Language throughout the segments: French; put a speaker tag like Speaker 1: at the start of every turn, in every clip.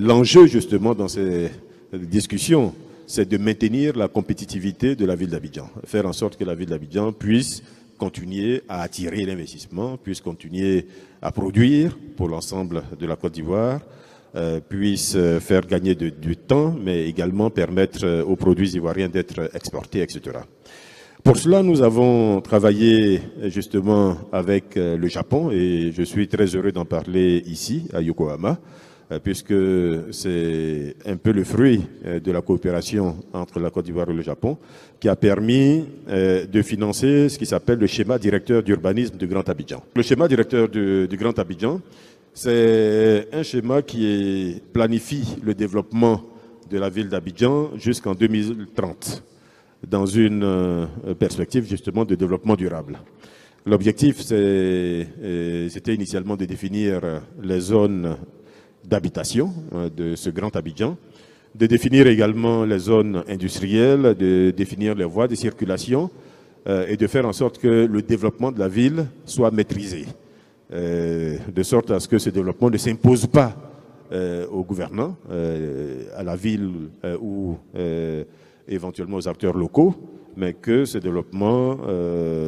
Speaker 1: L'enjeu justement dans ces discussions, c'est de maintenir la compétitivité de la ville d'Abidjan, faire en sorte que la ville d'Abidjan puisse continuer à attirer l'investissement, puisse continuer à produire pour l'ensemble de la Côte d'Ivoire, puisse faire gagner du temps, mais également permettre aux produits ivoiriens d'être exportés, etc. Pour cela, nous avons travaillé justement avec le Japon et je suis très heureux d'en parler ici, à Yokohama, puisque c'est un peu le fruit de la coopération entre la Côte d'Ivoire et le Japon qui a permis de financer ce qui s'appelle le schéma directeur d'urbanisme du Grand Abidjan. Le schéma directeur du Grand Abidjan, c'est un schéma qui planifie le développement de la ville d'Abidjan jusqu'en 2030 dans une perspective justement de développement durable. L'objectif, c'était initialement de définir les zones d'habitation de ce Grand Abidjan, de définir également les zones industrielles, de définir les voies de circulation et de faire en sorte que le développement de la ville soit maîtrisé, de sorte à ce que ce développement ne s'impose pas aux gouvernants, à la ville ou éventuellement aux acteurs locaux, mais que ce développement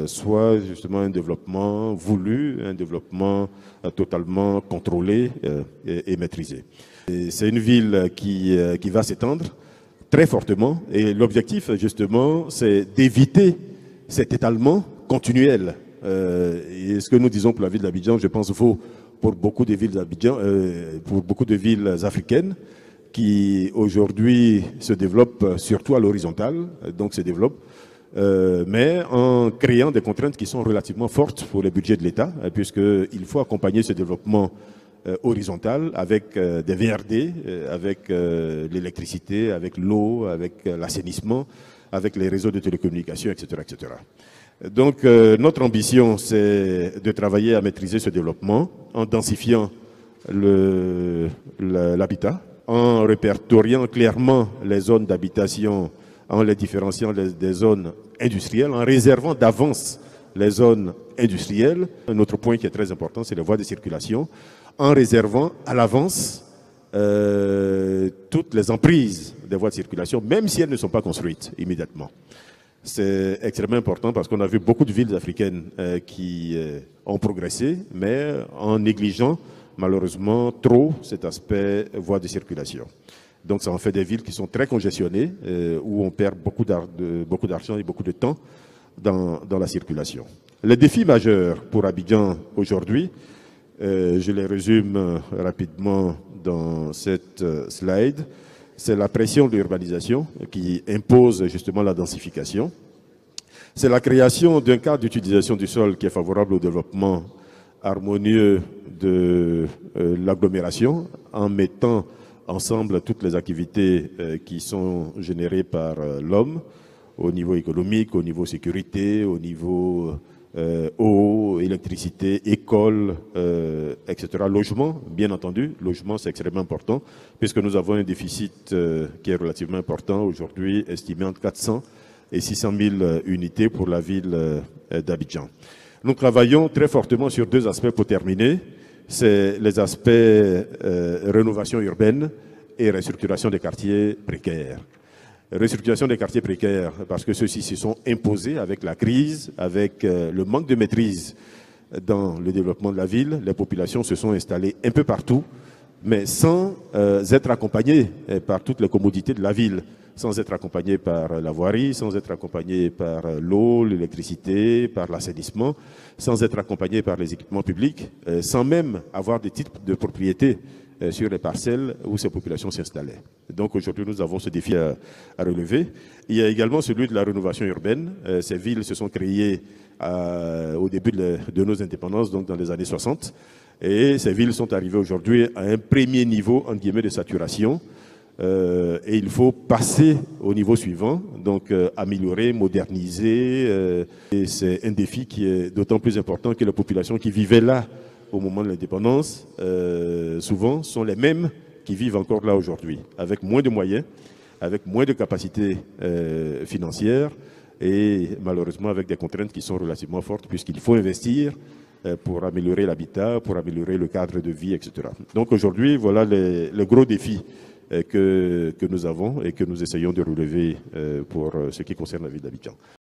Speaker 1: soit justement un développement voulu, un développement totalement contrôlé et maîtrisé. C'est une ville qui va s'étendre très fortement et l'objectif justement c'est d'éviter cet étalement continuel. Et ce que nous disons pour la ville d'Abidjan, je pense, vaut pour beaucoup de villes d'Abidjan, pour beaucoup de villes africaines, qui aujourd'hui se développe surtout à l'horizontale, donc se développe, mais en créant des contraintes qui sont relativement fortes pour le budget de l'État, puisqu'il faut accompagner ce développement horizontal avec des VRD, avec l'électricité, avec l'eau, avec l'assainissement, avec les réseaux de télécommunications, etc. etc. Donc notre ambition, c'est de travailler à maîtriser ce développement en densifiant l'habitat, en répertoriant clairement les zones d'habitation, en les différenciant des zones industrielles, en réservant d'avance les zones industrielles. Un autre point qui est très important, c'est les voies de circulation, en réservant à l'avance toutes les emprises des voies de circulation, même si elles ne sont pas construites immédiatement. C'est extrêmement important parce qu'on a vu beaucoup de villes africaines qui ont progressé, mais en négligeant malheureusement trop cet aspect voie de circulation. Donc ça en fait des villes qui sont très congestionnées, où on perd beaucoup d'argent et beaucoup de temps dans la circulation. Les défis majeurs pour Abidjan aujourd'hui, je les résume rapidement dans cette slide, c'est la pression de l'urbanisation qui impose justement la densification. C'est la création d'un cadre d'utilisation du sol qui est favorable au développement harmonieux de l'agglomération en mettant ensemble toutes les activités qui sont générées par l'homme au niveau économique, au niveau sécurité, au niveau eau, électricité, école, etc. Logement, bien entendu. Logement, c'est extrêmement important puisque nous avons un déficit qui est relativement important aujourd'hui, estimé entre 400 et 600 000 unités pour la ville d'Abidjan. Nous travaillons très fortement sur deux aspects pour terminer. C'est les aspects rénovation urbaine et restructuration des quartiers précaires. Restructuration des quartiers précaires, parce que ceux-ci se sont imposés avec la crise, avec le manque de maîtrise dans le développement de la ville. Les populations se sont installées un peu partout, mais sans être accompagnées par toutes les commodités de la ville, sans être accompagnées par la voirie, sans être accompagnées par l'eau, l'électricité, par l'assainissement, sans être accompagnées par les équipements publics, sans même avoir des titres de propriété sur les parcelles où ces populations s'installaient. Donc aujourd'hui, nous avons ce défi à relever. Il y a également celui de la rénovation urbaine. Ces villes se sont créées au début de nos indépendances, donc dans les années 60. Et ces villes sont arrivées aujourd'hui à un premier niveau, entre guillemets, de saturation. Et il faut passer au niveau suivant, donc améliorer, moderniser. Et c'est un défi qui est d'autant plus important que les populations qui vivaient là au moment de l'indépendance, souvent, sont les mêmes qui vivent encore là aujourd'hui, avec moins de moyens, avec moins de capacités financières et malheureusement avec des contraintes qui sont relativement fortes puisqu'il faut investir pour améliorer l'habitat, pour améliorer le cadre de vie, etc. Donc aujourd'hui, voilà les gros défis que nous avons et que nous essayons de relever pour ce qui concerne la ville d'Abidjan.